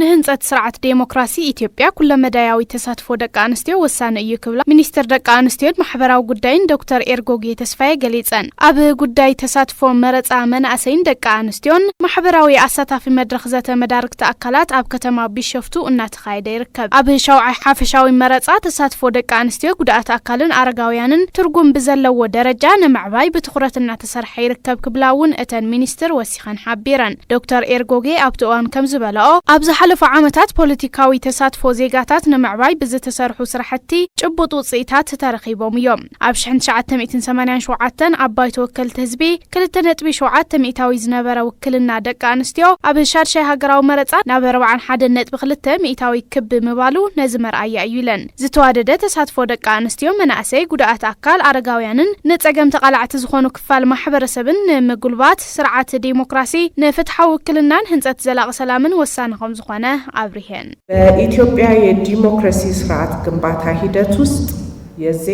ንህንጸት ስርዓት ዴሞክራሲ ኢትዮጵያ ኩለ መዳያዊ ተሳትፎ ደቂ አንስትዮ ወሳነ እዩ ክብላ ሚኒስትር ደቂ አንስትዮ ማሕበራዊ ጉዳይን ዶክተር ኤርጎጌ ተስፋዬ ገሊጸን ኣብ ጉዳይ ተሳትፎ መረጻ መናእሰይን ደቂ አንስትዮን ማሕበራዊ አሳታፊ መድረኽ ዘተ መዳርክቲ አካላት ኣብ ከተማ ቢሾፍቱ እናተኻየደ ይርከብ ኣብ ሻውዓይ ሓፈሻዊ መረጻ ተሳትፎ ደቂ አንስትዮ ጉዳት አካልን አረጋውያንን ትርጉም ብዘለዎ ደረጃ ንምዕባይ ብትኹረት እናተሰርሐ ይርከብ ክብላውን እተን ሚኒስትር ወሲኸን ሓቢረን ዶክተር ኤርጎጌ ኣብ ትዋን ከም ዝበለኦ ኣብ حلف عامتات بوليتيكاوي تصادفو زيغاتات نمعباي بزتسرحو سرحتي ጭቡጥ ውጽኢታት ተረኺቦም እዮም ኣብ 1987 ዓባይ ተወከልቲ ህዝቢ 2.7 ሚእታዊ ዝነበረ ውክልና ደቂ አንስትዮ ኣብ ሻርሻይ ሃገራዊ መረጻ ናብ 41.2 ሚእታዊ ክብ ምባሉ ነዚ መርኣያ እዩ ኢለን ዝተዋደደ ተሳትፎ ደቂ አንስትዮ መናእሰይ ጉዳት አካል አረጋውያንን ንጸገም ተቃላዕቲ ዝኾኑ ክፋል ማሕበረሰብን ንምጉልባት ስርዓት ዲሞክራሲ ንፍትሓዊ ውክልናን ህንጸት ዘላቂ ሰላምን ወሳኒ ከም ዝኾነ አብሪሄን በኢትዮጵያ የዲሞክራሲ ስርዓት ግንባታ ሂደት ውስጥ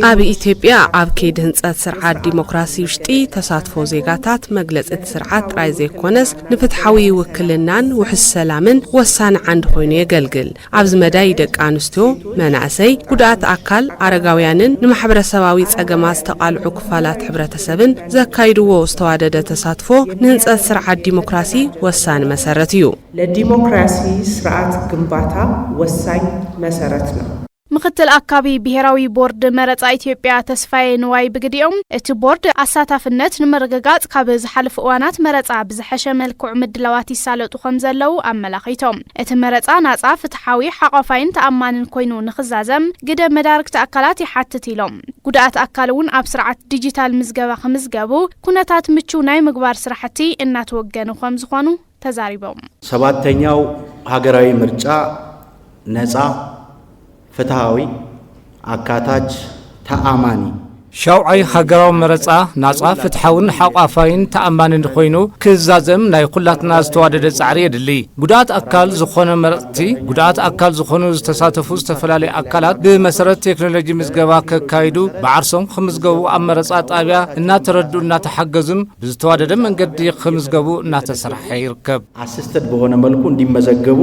ኣብ ኢትዮጵያ ኣብ ከይዲ ህንጸት ስርዓት ዲሞክራሲ ውሽጢ ተሳትፎ ዜጋታት መግለጽቲ ስርዓት ጥራይ ዘይኮነስ ንፍትሓዊ ውክልናን ውሕስ ሰላምን ወሳኒ ዓንዲ ኮይኑ የገልግል ኣብዚ መዳይ ደቂ አንስትዮ መናእሰይ ጉዳት አካል አረጋውያንን ንማሕበረሰባዊ ጸገማት ዝተቃልዑ ክፋላት ሕብረተሰብን ዘካይድዎ ዝተዋደደ ተሳትፎ ንህንጸት ስርዓት ዲሞክራሲ ወሳኒ መሰረት እዩ ለዲሞክራሲ ስርዓት ግንባታ ወሳኝ መሰረት ነው ምክትል አካባቢ ብሔራዊ ቦርድ መረጻ ኢትዮጵያ ተስፋዬ ንዋይ ብግዲኦም እቲ ቦርድ አሳታፍነት ንመረጋጋጽ ካብ ዝሓልፍ እዋናት መረጻ ብዝሐሸ መልክዕ ምድላዋት ይሳለጡ ከም ዘለው ኣመላኺቶም እቲ መረጻ ናጻ ፍትሓዊ ሓቋፋይን ተኣማንን ኮይኑ ንኽዛዘም ግደ መዳርክቲ አካላት ይሓትት ኢሎም ጉዳት አካልውን ኣብ ስርዓት ዲጂታል ምዝገባ ከምዝገቡ ኩነታት ምቹ ናይ ምግባር ስራሕቲ እናተወገኑ ከም ዝኾኑ ተዛሪቦም ሰባተኛው ሀገራዊ ምርጫ ነጻ ፍትሃዊ አካታች ተአማኒ ሻውዓይ ሃገራዊ መረጻ ናጻ ፍትሓውን ሓቋፋይን ተኣማንን ኮይኑ ክዛዘም ናይ ኩላትና ዝተዋደደ ጻዕሪ የድሊ ጉዳት አካል ዝኾነ መረጽቲ ጉዳት አካል ዝኾኑ ዝተሳተፉ ዝተፈላለዩ አካላት ብመሰረት ቴክኖሎጂ ምዝገባ ከካይዱ ባዓርሶም ከምዝገቡ ኣብ መረጻ ጣብያ እናተረዱ እናተሓገዙን ብዝተዋደደ መንገዲ ከምዝገቡ እናተሰርሐ ይርከብ አሲስትድ በሆነ መልኩ እንዲመዘገቡ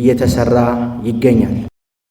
እየተሰራ ይገኛል